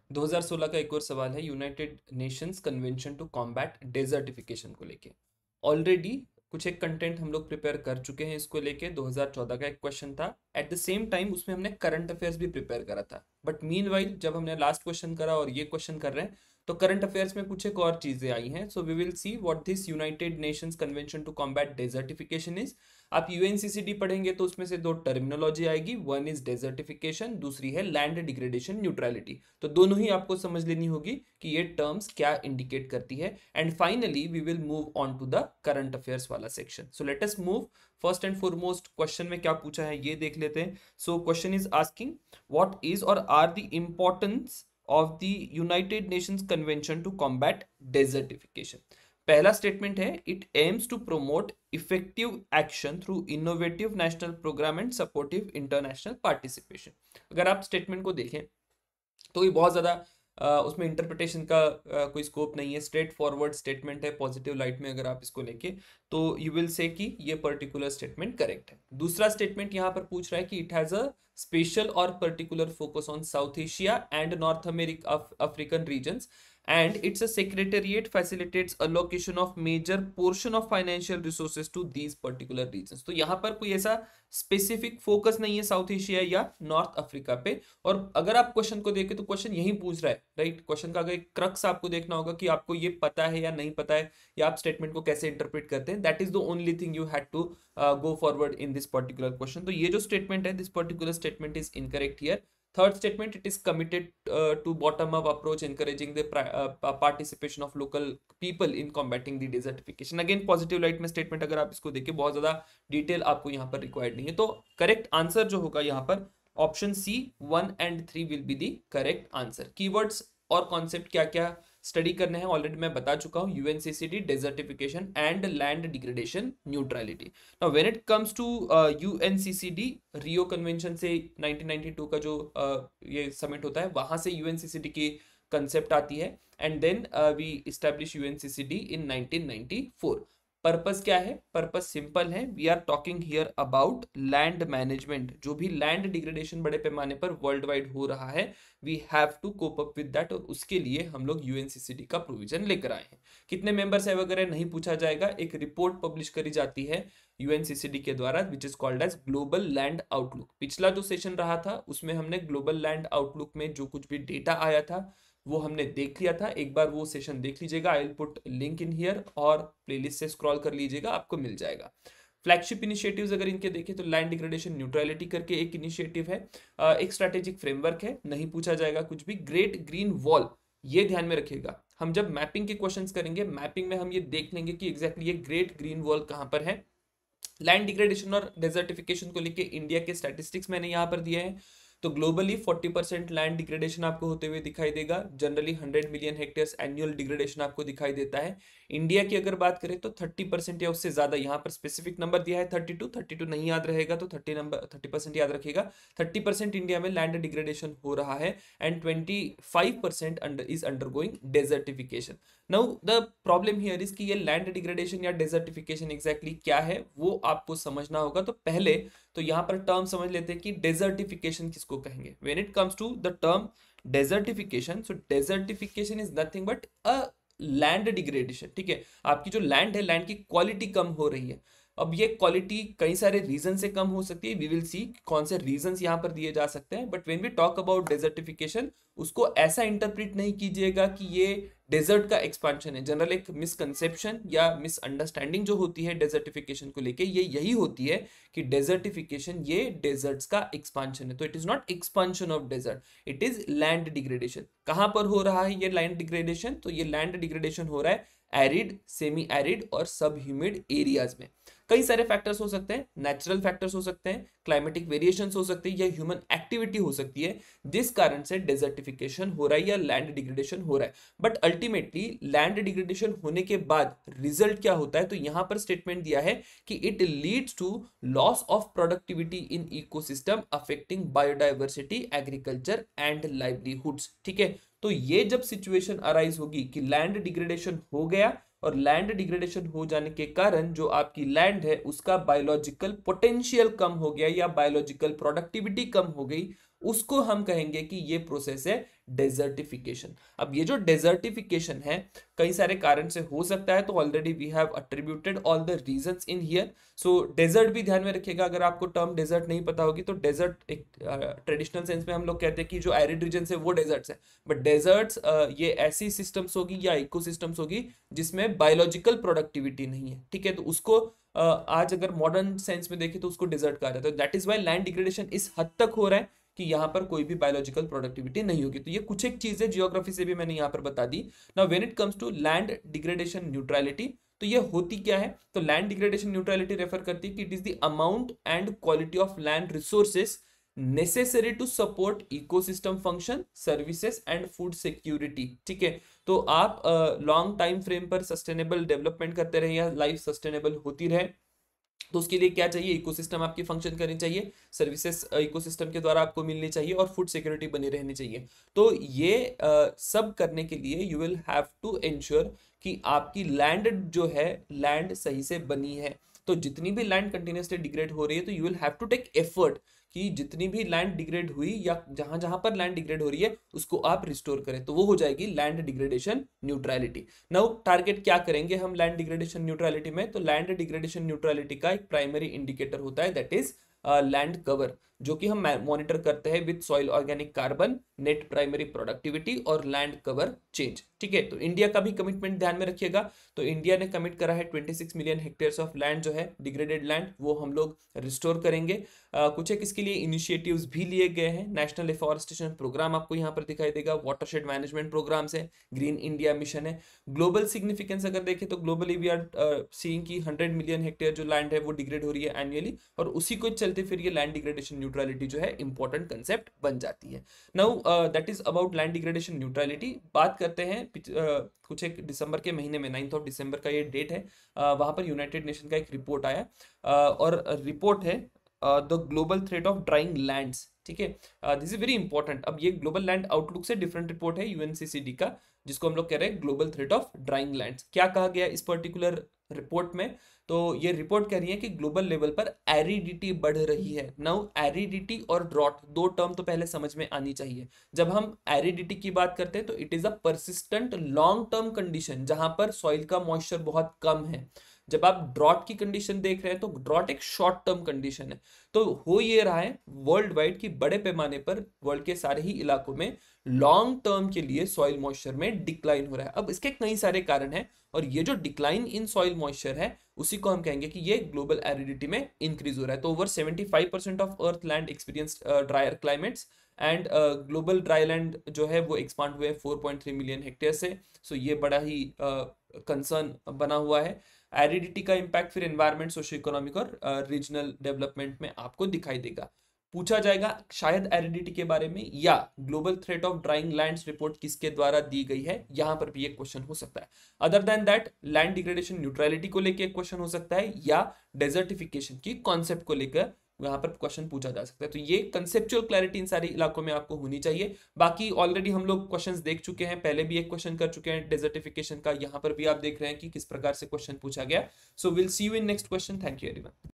2016 का एक और सवाल है, United Nations convention to combat Desertification को लेके। ऑलरेडी कुछ एक कंटेंट हम लोग प्रिपेयर कर चुके हैं इसको लेके। 2014 का एक क्वेश्चन था, एट द सेम टाइम उसमें हमने करंट अफेयर्स भी प्रिपेयर करा था। बट मीनवाइल जब हमने लास्ट क्वेश्चन करा और ये क्वेश्चन कर रहे हैं, तो करंट अफेयर्स में कुछ एक और चीजें आई हैं। So we will see what this United Nations convention to combat Desertification is. आप यूएनसीसीडी पढ़ेंगे तो उसमें से दो टर्मिनोलॉजी आएगी, वन इज डेजर्टिफिकेशन, दूसरी है लैंड डिग्रेडेशन न्यूट्रलिटी। तो दोनों ही आपको समझ लेनी होगी कि ये टर्म्स क्या इंडिकेट करती है। And finally we will move on to the current affairs वाला section. So let us move. First and foremost question में क्या पूछा है ये देख लेते हैं। So question is asking what is और are the importance of the United Nations convention to combat desertification. पहला स्टेटमेंट है, it aims to promote effective action through innovative national programme and supportive international participation. अगर आप statement को देखें तो ये बहुत ज़्यादा उसमें इंटरप्रिटेशन का कोई स्कोप नहीं है, स्ट्रेट फॉरवर्ड स्टेटमेंट है। पॉजिटिव लाइट में अगर आप इसको लेके तो यू विल से कि ये पर्टिकुलर स्टेटमेंट करेक्ट है। दूसरा स्टेटमेंट यहाँ पर पूछ रहा है कि इट हैज़ अ स्पेशल और particular focus on South Asia and North America African regions and its a secretariat facilitates allocation of major portion of financial resources to these particular regions। तो यहाँ पर कोई ऐसा स्पेसिफिक फोकस नहीं है south Asia या north Africa पे। और अगर आप क्वेश्चन को देखें तो क्वेश्चन यही पूछ रहा है, राइट। क्वेश्चन का अगर क्रक्स आपको देखना होगा कि आपको ये पता है या नहीं पता है, या आप स्टेटमेंट को कैसे इंटरप्रेट करते हैं, that is the only thing you had to go forward in this particular question. तो ये जो स्टेटमेंट है, this particular statement is incorrect here. Third statement, it is committed to bottom-up approach, encouraging the participation of local people in combating the desertification। Again, positive light में statement अगर आप इसको देखें, बहुत ज़्यादा डिटेल आपको यहाँ पर रिक्वायर्ड नहीं है। तो करेक्ट आंसर जो होगा यहाँ पर option C 1 and 3 will be the correct answer. Keywords और कॉन्सेप्ट क्या क्या स्टडी करने हैं ऑलरेडी मैं बता चुका हूँ, UNCCD, desertification and land degradation neutrality. Now when it comes to UNCCD, Rio convention से 1992 का जो ये समिट होता है वहां से यूएनसीसीडी की कंसेप्ट आती है। And then we establish UNCCD in 1994। Purpose क्या है? पर्पस सिंपल है, we are talking here about land management. जो भी लैंड डिग्रेडेशन बड़े पैमाने पर वर्ल्ड वाइड हो रहा है, we have to cope up with that, और उसके लिए हम लोग यूएनसीसीडी का प्रोविजन लेकर आए हैं। कितने मेंबर्स है वगैरह नहीं पूछा जाएगा, एक रिपोर्ट पब्लिश करी जाती है यूएनसीसीडी के द्वारा which is called as global land outlook. पिछला जो सेशन रहा था उसमें हमने ग्लोबल लैंड आउटलुक में जो कुछ भी डेटा आया था वो हमने देख लिया था। एक बार वो सेशन देख लीजिएगा, I will put link in here, और प्लेलिस्ट से स्क्रॉल कर लीजिएगा, आपको मिल जाएगा। फ्लैगशिप इनिशिएटिव्स अगर इनके देखें तो लैंड डिग्रेडेशन न्यूट्रलिटी करके एक इनिशिएटिव है, एक स्ट्रैटेजिक फ्रेमवर्क है, नहीं पूछा जाएगा कुछ भी। ग्रेट ग्रीन वॉल, ये ध्यान में रखिएगा, हम जब मैपिंग के क्वेश्चंस करेंगे, मैपिंग में हम ये देख लेंगे कि एग्जैक्टली ये ग्रेट ग्रीन वॉल कहाँ पर है। लैंड डिग्रेडेशन और डेजर्टिफिकेशन को लेके इंडिया के स्टैटिस्टिक्स मैंने यहाँ पर दिए हैं। तो ग्लोबली 40% लैंड डिग्रेडेशन आपको होते हुए दिखाई देगा। Generally 100 million hectares annual degradation आपको दिखाई देता है। इंडिया की अगर बात करें तो 30% या उससे ज्यादा, यहाँ पर स्पेसिफिक नंबर दिया है 32 नहीं याद रहेगा तो 30% याद रखिएगा। 30% इंडिया में लैंड डिग्रेडेशन हो रहा है and 25% is undergoing desertification. Now the problem here is कि ये लैंड डिग्रेडेशन या डेजर्टिफिकेशन एग्जैक्टली क्या है वो आपको समझना होगा। तो पहले तो यहाँ पर टर्म समझ लेते हैं कि डेजर्टिफिकेशन किसको कहेंगे। When it comes to the term desertification, so desertification is nothing but a land degradation. ठीक है, आपकी जो लैंड है, लैंड की क्वालिटी कम हो रही है। अब ये क्वालिटी कई सारे रीजन से कम हो सकती है, वी विल सी कौन से रीजंस यहाँ पर दिए जा सकते हैं। But when we talk about desertification, उसको ऐसा इंटरप्रेट नहीं कीजिएगा कि ये डेजर्ट का एक्सपांशन है। जनरल एक मिसकंसेप्शन या मिसअंडरस्टैंडिंग जो होती है डेजर्टिफिकेशन को लेके, ये यही होती है कि डेजर्टिफिकेशन ये डेजर्ट्स का एक्सपांशन है। तो it is not expansion of desert, it is land degradation. कहां पर हो रहा है ये लैंड डिग्रेडेशन? तो ये लैंड डिग्रेडेशन हो रहा है एरिड, सेमी एरिड और सब ह्यूमिड एरियाज में। कई सारे फैक्टर्स हो सकते हैं, नेचुरल फैक्टर्स हो सकते हैं, क्लाइमेटिक वेरिएशंस हो सकती है, या ह्यूमन एक्टिविटी हो सकती है जिस कारण से डेजर्टिफिकेशन हो रहा है या लैंड डिग्रेडेशन हो रहा है। बट अल्टीमेटली लैंड डिग्रेडेशन होने के बाद रिजल्ट क्या होता है? तो यहां पर स्टेटमेंट दिया है कि it leads to loss of productivity in ecosystem affecting biodiversity, agriculture and livelihoods. ठीक है, तो ये जब सिचुएशन अराइज होगी कि लैंड डिग्रेडेशन हो गया और लैंड डिग्रेडेशन हो जाने के कारण जो आपकी लैंड है उसका बायोलॉजिकल पोटेंशियल कम हो गया या बायोलॉजिकल प्रोडक्टिविटी कम हो गई, उसको हम कहेंगे कि ये प्रोसेस है डेजर्टिफिकेशन। अब ये जो डेजर्टिफिकेशन है कई सारे कारण से हो सकता है, तो already we have attributed all the reasons in here. So desert भी ध्यान में रखिएगा, अगर आपको टर्म डेजर्ट नहीं पता होगी तो डेजर्ट एक ट्रेडिशनल सेंस में हम लोग कहते हैं कि जो एरिड रीजन है वो डेजर्ट्स है, बट डेजर्ट्स ये ऐसी सिस्टम्स होगी या इकोसिस्टम्स होगी जिसमें बायोलॉजिकल प्रोडक्टिविटी नहीं है, ठीक है। तो उसको आज अगर मॉडर्न सेंस में देखें तो उसको डेजर्ट कहा जाता है। That is why land degradation इस हद तक हो रहा है कि यहाँ पर कोई भी बायोलॉजिकल प्रोडक्टिविटी नहीं होगी। तो ये कुछ एक चीजें जियोग्राफी से भी मैंने यहाँ पर बता दी। Now when it comes to land degradation neutrality, तो ये होती क्या है? तो लैंड डिग्रेडेशन न्यूट्रलिटी रेफर करती है कि it is the amount and quality of land resources necessary to support ecosystem function, services and food security, ठीक है। तो आप लॉन्ग टाइम फ्रेम पर सस्टेनेबल डेवलपमेंट करते रहे या लाइफ सस्टेनेबल होती रहे, तो उसके लिए क्या चाहिए? इकोसिस्टम आपकी फंक्शन करनी चाहिए, सर्विसेज इकोसिस्टम के द्वारा आपको मिलनी चाहिए और फूड सिक्योरिटी बनी रहनी चाहिए। तो ये सब करने के लिए you will have to ensure कि आपकी लैंड जो है लैंड सही से बनी है। तो जितनी भी लैंड कंटिन्यूसली डिग्रेड हो रही है तो you will have to take effort कि जितनी भी लैंड डिग्रेड हुई या जहां जहां पर लैंड डिग्रेड हो रही है उसको आप रिस्टोर करें, तो वो हो जाएगी land degradation neutrality. Now target क्या करेंगे हम लैंड डिग्रेडेशन न्यूट्रलिटी में? तो लैंड डिग्रेडेशन न्यूट्रलिटी का एक प्राइमरी इंडिकेटर होता है, दैट इज लैंड कवर, जो कि हम मॉनिटर करते हैं with soil organic carbon, net primary productivity और लैंड कवर चेंज, ठीक है। तो इंडिया का भी कमिटमेंट ध्यान में रखिएगा। तो इंडिया ने कमिट करा है 26 मिलियन हेक्टेयर्स ऑफ लैंड जो है डिग्रेडेड लैंड, वो हम लोग रिस्टोर करेंगे। कुछ एक इसके लिए इनिशिएटिव्स भी लिए गए हैं। नेशनल डिफॉरेस्टेशन प्रोग्राम आपको यहाँ पर दिखाई देगा, वाटरशेड मैनेजमेंट प्रोग्राम्स है, ग्रीन इंडिया मिशन है। ग्लोबल सिग्निफिकेंस अगर देखें तो ग्लोबली वी आर सीइंग कि 100 मिलियन हेक्टेयर जो लैंड है वो डिग्रेड हो रही है एनुअली, और उसी को चलते फिर ये लैंड डिग्रेडेशन न्यूट्रलिटी जो है इंपॉर्टेंट कंसेप्ट बन जाती है। Now that is about land degradation neutrality. बात करते हैं कुछ एक दिसंबर के महीने में 9 दिसंबर का ये डेट है, वहां पर यूनाइटेड नेशन का एक रिपोर्ट आया, और रिपोर्ट है the global threat of drawing lands, ठीक है। This is very important. अब ये ग्लोबल लैंड आउटलुक से डिफरेंट रिपोर्ट है यूएनसीसीडी का, जिसको हम लोग कह रहे हैं global threat of drawing lands. क्या कहा गया इस पर्टिकुलर रिपोर्ट में? तो ये रिपोर्ट कह रही है कि ग्लोबल लेवल पर एरिडिटी बढ़ रही है। नाउ एरिडिटी और ड्रॉट, दो टर्म तो पहले समझ में आनी चाहिए। जब हम एरिडिटी की बात करते हैं तो it is a persistent long term condition जहां पर सॉइल का मॉइस्चर बहुत कम है। जब आप ड्रॉट की कंडीशन देख रहे हैं तो ड्रॉट एक शॉर्ट टर्म कंडीशन है। तो हो ये रहा है वर्ल्ड वाइड की बड़े पैमाने पर वर्ल्ड के सारे ही इलाकों में लॉन्ग टर्म के लिए सॉइल मॉइस्चर में डिक्लाइन हो रहा है। अब इसके कई सारे कारण हैं, और ये जो डिक्लाइन इन सॉइल मॉइस्चर है उसी को हम कहेंगे कि ये ग्लोबल एरिडिटी में इंक्रीज हो रहा है। तो over 75% of earth land experience dryer climates, and global dry land जो है वो एक्सपांड हुए 4.3 मिलियन हेक्टेयर से। सो ये बड़ा ही कंसर्न बना हुआ है। एरिडिटी का इम्पैक्ट फिर एनवायरमेंट, सोशियो इकोनॉमिक और रीजनल डेवलपमेंट में आपको दिखाई देगा। पूछा जाएगा शायद एरिडिटी के बारे में या global threat of drawing lands report किसके द्वारा दी गई है, यहां पर भी एक क्वेश्चन हो सकता है। Other than that land degradation neutrality को लेकर एक क्वेश्चन हो सकता है, या डेजर्टिफिकेशन की कॉन्सेप्ट को लेकर यहाँ पर क्वेश्चन पूछा जा सकता है। तो ये कंसेप्चुअल क्लैरिटी इन सारे इलाकों में आपको होनी चाहिए। बाकी ऑलरेडी हम लोग क्वेश्चंस देख चुके हैं, पहले भी एक क्वेश्चन कर चुके हैं डेजर्टिफिकेशन का, यहाँ पर भी आप देख रहे हैं कि किस प्रकार से क्वेश्चन पूछा गया। So will see you in next question. Thank you everyone.